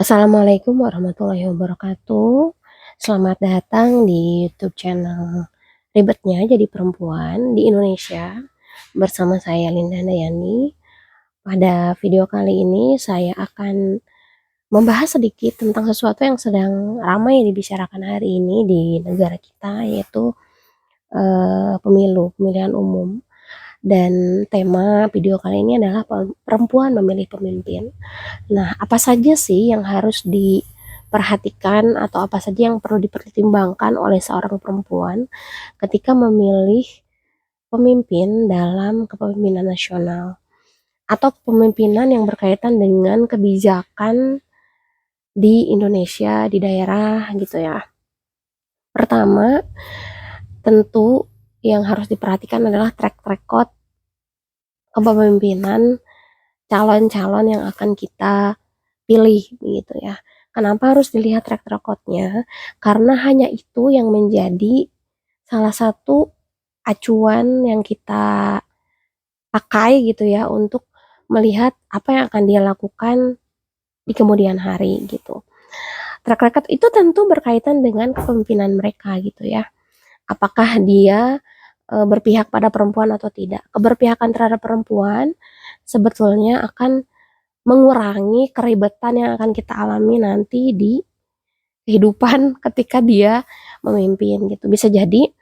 Assalamualaikum warahmatullahi wabarakatuh. Selamat datang di YouTube channel Ribetnya Jadi Perempuan di Indonesia bersama saya Linda Dayani. Pada video kali ini saya akan membahas sedikit tentang sesuatu yang sedang ramai dibicarakan hari ini di negara kita, yaitu pemilihan umum. Dan tema video kali ini adalah perempuan memilih pemimpin. Nah, apa saja sih yang harus diperhatikan atau apa saja yang perlu dipertimbangkan oleh seorang perempuan ketika memilih pemimpin dalam kepemimpinan nasional atau kepemimpinan yang berkaitan dengan kebijakan di Indonesia, di daerah gitu ya. Pertama, tentu yang harus diperhatikan adalah track record kepemimpinan calon-calon yang akan kita pilih gitu ya. Kenapa harus dilihat track recordnya? Karena hanya itu yang menjadi salah satu acuan yang kita pakai gitu ya untuk melihat apa yang akan dia lakukan di kemudian hari gitu. Track record itu tentu berkaitan dengan kepemimpinan mereka gitu ya. Apakah dia berpihak pada perempuan atau tidak? Keberpihakan terhadap perempuan sebetulnya akan mengurangi keribetan yang akan kita alami nanti di kehidupan ketika dia memimpin gitu. Bisa jadi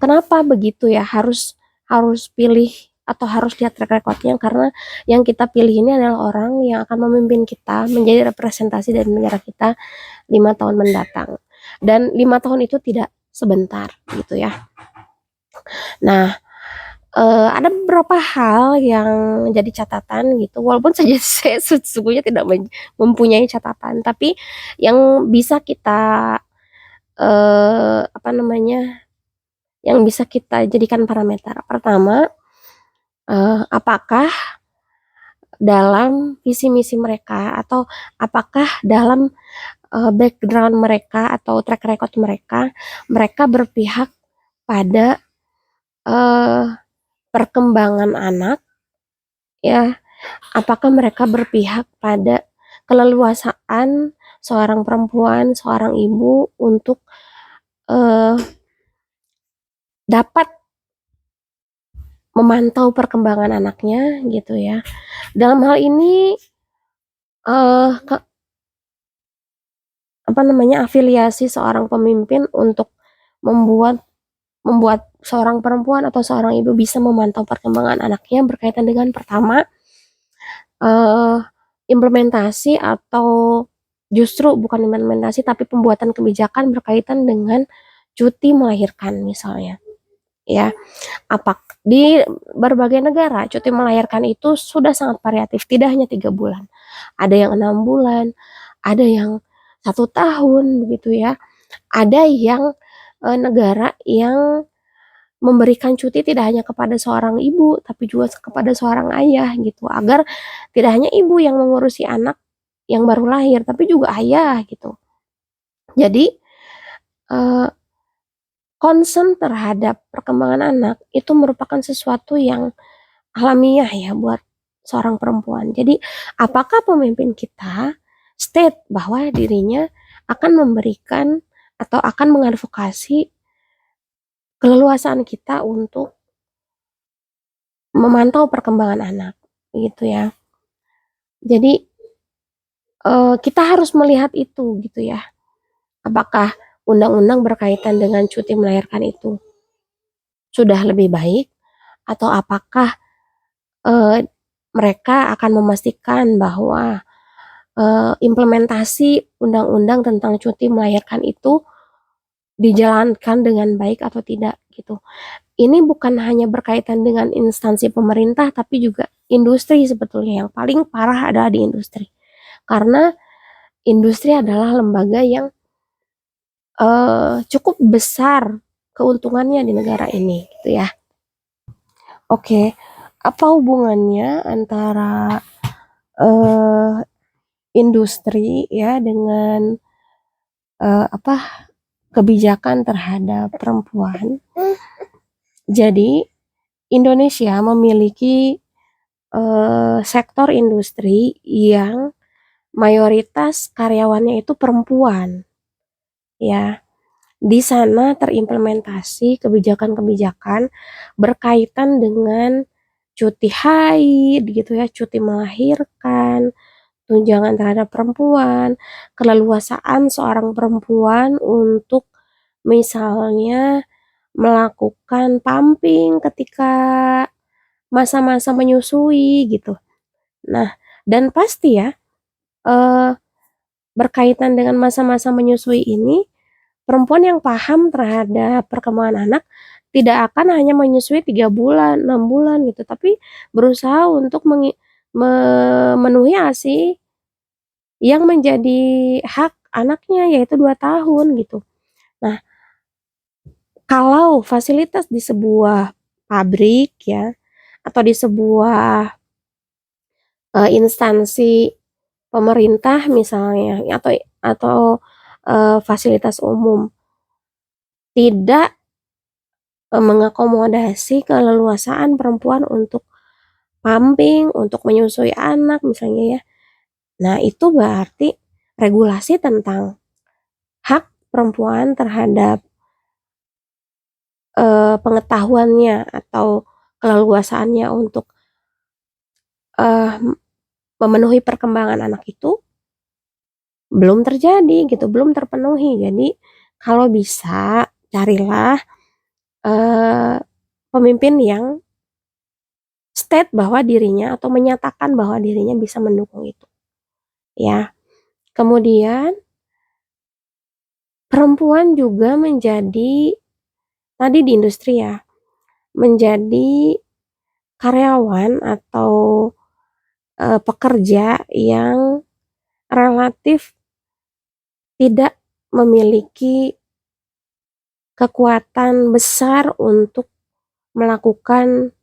kenapa begitu ya, harus harus pilih atau harus lihat track recordnya, karena yang kita pilih ini adalah orang yang akan memimpin kita menjadi representasi dari negara kita 5 tahun mendatang, dan 5 tahun itu tidak sebentar gitu ya. Nah, ada beberapa hal yang jadi catatan gitu, walaupun saja saya sesungguhnya tidak mempunyai catatan, tapi yang bisa kita apa namanya, yang bisa kita jadikan parameter. Pertama, apakah dalam visi misi mereka atau apakah dalam background mereka atau track record mereka, mereka berpihak pada uh, perkembangan anak ya, apakah mereka berpihak pada keleluasaan seorang perempuan, seorang ibu untuk uh, dapat memantau perkembangan anaknya gitu ya. Dalam hal ini afiliasi seorang pemimpin untuk membuat membuat seorang perempuan atau seorang ibu bisa memantau perkembangan anaknya berkaitan dengan, pertama, eh, implementasi atau justru bukan implementasi tapi pembuatan kebijakan berkaitan dengan cuti melahirkan misalnya ya. Apa di berbagai negara cuti melahirkan itu sudah sangat variatif, tidak hanya 3 bulan, ada yang 6 bulan, ada yang 1 tahun begitu ya, ada yang negara yang memberikan cuti tidak hanya kepada seorang ibu tapi juga kepada seorang ayah gitu, agar tidak hanya ibu yang mengurusi anak yang baru lahir tapi juga ayah gitu. Jadi concern terhadap perkembangan anak itu merupakan sesuatu yang alamiah ya buat seorang perempuan. Jadi apakah pemimpin kita state bahwa dirinya akan memberikan atau akan mengadvokasi keleluasaan kita untuk memantau perkembangan anak gitu ya. Jadi kita harus melihat itu gitu ya. Apakah undang-undang berkaitan dengan cuti melahirkan itu sudah lebih baik, atau apakah eh, mereka akan memastikan bahwa implementasi undang-undang tentang cuti melahirkan itu dijalankan dengan baik atau tidak gitu. Ini bukan hanya berkaitan dengan instansi pemerintah tapi juga industri, sebetulnya yang paling parah adalah di industri. Karena industri adalah lembaga yang cukup besar keuntungannya di negara ini gitu ya. Oke, apa hubungannya antara uh, industri ya dengan kebijakan terhadap perempuan? Jadi Indonesia memiliki sektor industri yang mayoritas karyawannya itu perempuan, ya. Di sana terimplementasi kebijakan-kebijakan berkaitan dengan cuti haid gitu ya, cuti melahirkan, tunjangan terhadap perempuan, keleluasaan seorang perempuan untuk misalnya melakukan pumping ketika masa-masa menyusui gitu. Nah, dan pasti ya, eee, berkaitan dengan masa-masa menyusui ini, perempuan yang paham terhadap perkembangan anak tidak akan hanya menyusui 3 bulan, 6 bulan gitu, tapi berusaha untuk memenuhi ASI yang menjadi hak anaknya, yaitu 2 tahun gitu. Nah, kalau fasilitas di sebuah pabrik ya, atau di sebuah, instansi pemerintah misalnya atau fasilitas umum tidak, mengakomodasi keleluasaan perempuan untuk pumping, untuk menyusui anak misalnya ya. Nah, itu berarti regulasi tentang hak perempuan terhadap, pengetahuannya atau keleluasaannya untuk, eee, memenuhi perkembangan anak itu belum terjadi gitu, belum terpenuhi. Jadi kalau bisa carilah, eee, pemimpin yang state bahwa dirinya atau menyatakan bahwa dirinya bisa mendukung itu, ya. Kemudian perempuan juga menjadi tadi di industri ya, menjadi karyawan atau, pekerja yang relatif tidak memiliki kekuatan besar untuk melakukan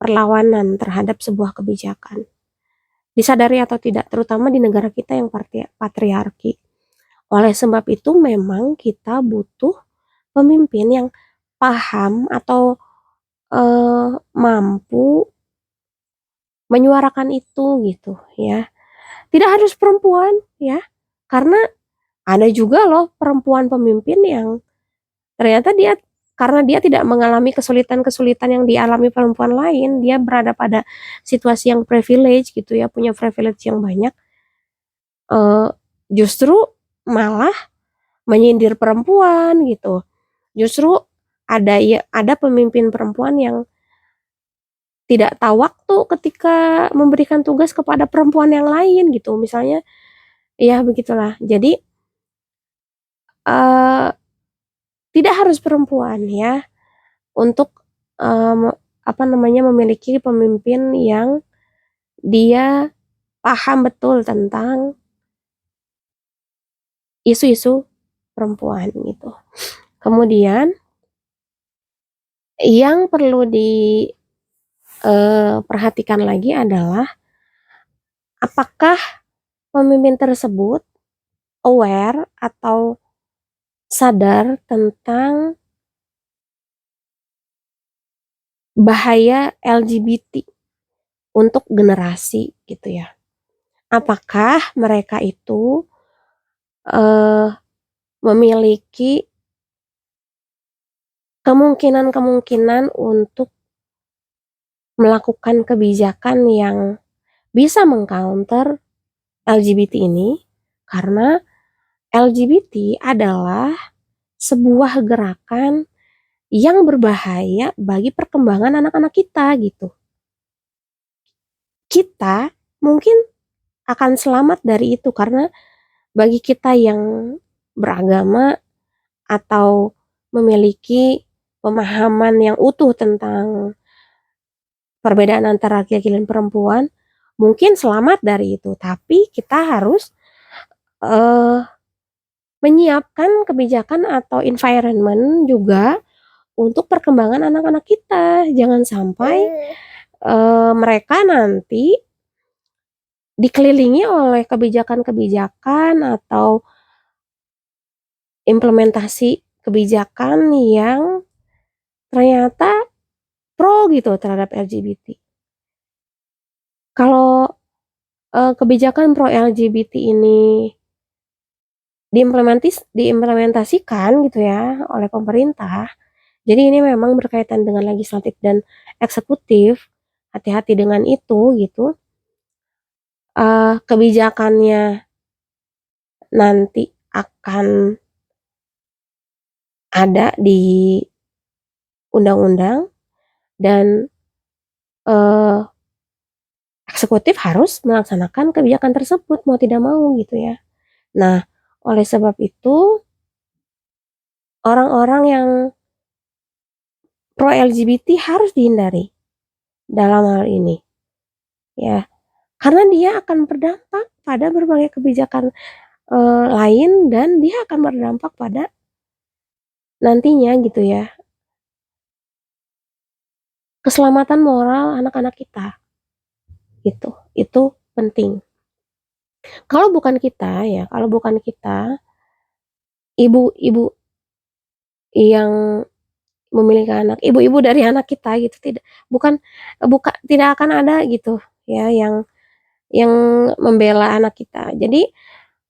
perlawanan terhadap sebuah kebijakan. Disadari atau tidak, terutama di negara kita yang patriarki. Oleh sebab itu memang kita butuh pemimpin yang paham atau, mampu menyuarakan itu gitu ya. Tidak harus perempuan ya, karena ada juga loh perempuan pemimpin yang ternyata karena dia tidak mengalami kesulitan-kesulitan yang dialami perempuan lain, dia berada pada situasi yang privilege gitu ya, punya privilege yang banyak, eee, justru malah menyindir perempuan gitu. Justru ada pemimpin perempuan yang tidak tahu waktu ketika memberikan tugas kepada perempuan yang lain gitu, misalnya ya begitulah. Jadi, eee, tidak harus perempuan ya untuk, mmm, apa namanya, memiliki pemimpin yang dia paham betul tentang isu-isu perempuan gitu. Kemudian yang perlu perhatikan lagi adalah apakah pemimpin tersebut aware atau sadar tentang bahaya LGBT untuk generasi gitu ya. Apakah mereka itu, eee, memiliki kemungkinan-kemungkinan untuk melakukan kebijakan yang bisa meng-counter LGBT ini, karena LGBT adalah sebuah gerakan yang berbahaya bagi perkembangan anak-anak kita gitu. Kita mungkin akan selamat dari itu karena bagi kita yang beragama atau memiliki pemahaman yang utuh tentang perbedaan antara laki-laki dan perempuan, mungkin selamat dari itu, tapi kita harus, eee, menyiapkan kebijakan atau environment juga untuk perkembangan anak-anak kita. Jangan sampai, mereka nanti dikelilingi oleh kebijakan-kebijakan atau implementasi kebijakan yang ternyata pro gitu terhadap LGBT. Kalau kebijakan pro LGBT ini diimplementasikan gitu ya oleh pemerintah. Jadi ini memang berkaitan dengan legislatif dan eksekutif. Hati-hati dengan itu gitu. Kebijakannya nanti akan ada di undang-undang dan eh, eksekutif harus melaksanakan kebijakan tersebut mau tidak mau gitu ya. Nah, oleh sebab itu orang-orang yang pro LGBT harus dihindari dalam hal ini ya, karena dia akan berdampak pada berbagai kebijakan lain dan dia akan berdampak pada nantinya gitu ya keselamatan moral anak-anak kita gitu. Itu penting. Kalau bukan kita ya, kalau bukan kita ibu-ibu yang memiliki anak, ibu-ibu dari anak kita gitu tidak bukan bukan tidak akan ada gitu ya yang membela anak kita. Jadi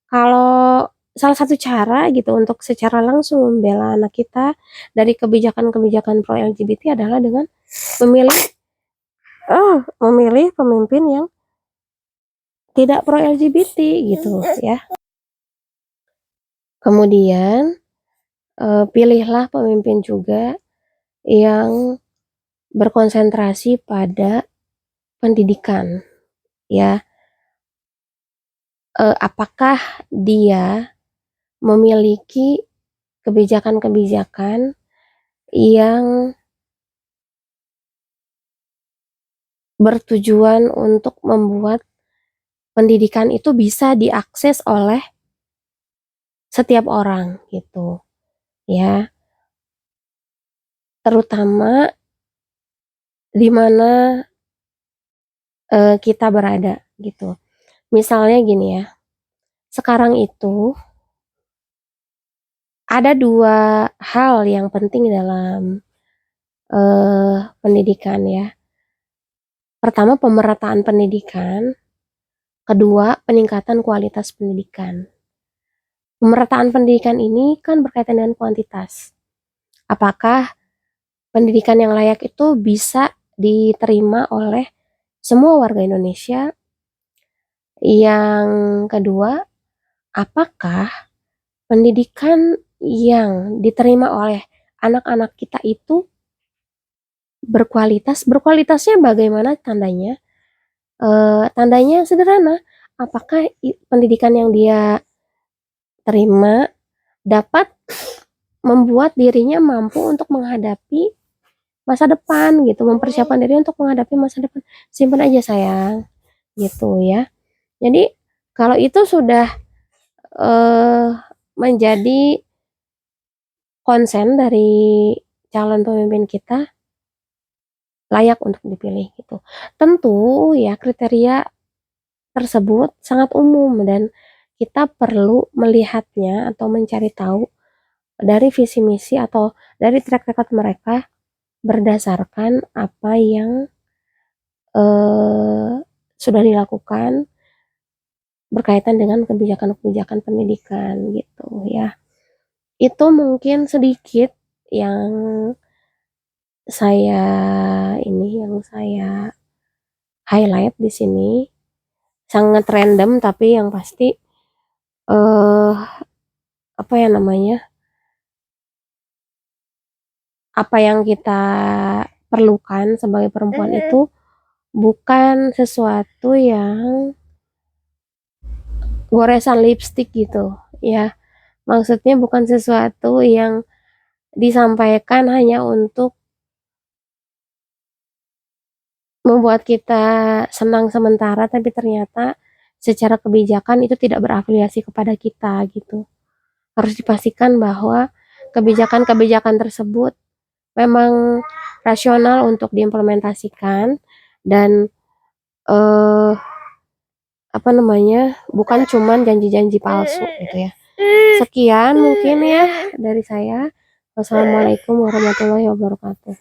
kalau salah satu cara gitu untuk secara langsung membela anak kita dari kebijakan-kebijakan pro LGBT adalah dengan memilih memilih pemimpin yang tidak pro LGBT gitu ya. Kemudian pilihlah pemimpin juga yang berkonsentrasi pada pendidikan ya. Apakah dia memiliki kebijakan-kebijakan yang bertujuan untuk membuat pendidikan itu bisa diakses oleh setiap orang gitu ya, terutama di mana kita berada gitu. Misalnya gini ya, sekarang itu ada dua hal yang penting dalam pendidikan ya. Pertama, pemerataan pendidikan. Kedua, peningkatan kualitas pendidikan. Pemerataan pendidikan ini kan berkaitan dengan kuantitas. Apakah pendidikan yang layak itu bisa diterima oleh semua warga Indonesia? Yang kedua, apakah pendidikan yang diterima oleh anak-anak kita itu berkualitas? Berkualitasnya bagaimana tandanya? Tandanya sederhana. Apakah pendidikan yang dia terima dapat membuat dirinya mampu untuk menghadapi masa depan gitu, mempersiapkan diri untuk menghadapi masa depan. Simpan aja sayang, gitu ya. Jadi kalau itu sudah menjadi konsen dari calon pemimpin kita, layak untuk dipilih gitu. Tentu ya kriteria tersebut sangat umum dan kita perlu melihatnya atau mencari tahu dari visi misi atau dari track record mereka berdasarkan apa yang sudah dilakukan berkaitan dengan kebijakan-kebijakan pendidikan gitu ya. Itu mungkin sedikit yang saya highlight di sini. Sangat random tapi yang pasti eh apa ya namanya? Apa yang kita perlukan sebagai perempuan itu bukan sesuatu yang goresan lipstick gitu ya. Maksudnya bukan sesuatu yang disampaikan hanya untuk membuat kita senang sementara, tapi ternyata secara kebijakan itu tidak berafiliasi kepada kita gitu. Harus dipastikan bahwa kebijakan-kebijakan tersebut memang rasional untuk diimplementasikan dan eh, apa namanya bukan cuman janji-janji palsu gitu ya. Sekian mungkin ya dari saya. Wassalamualaikum warahmatullahi wabarakatuh.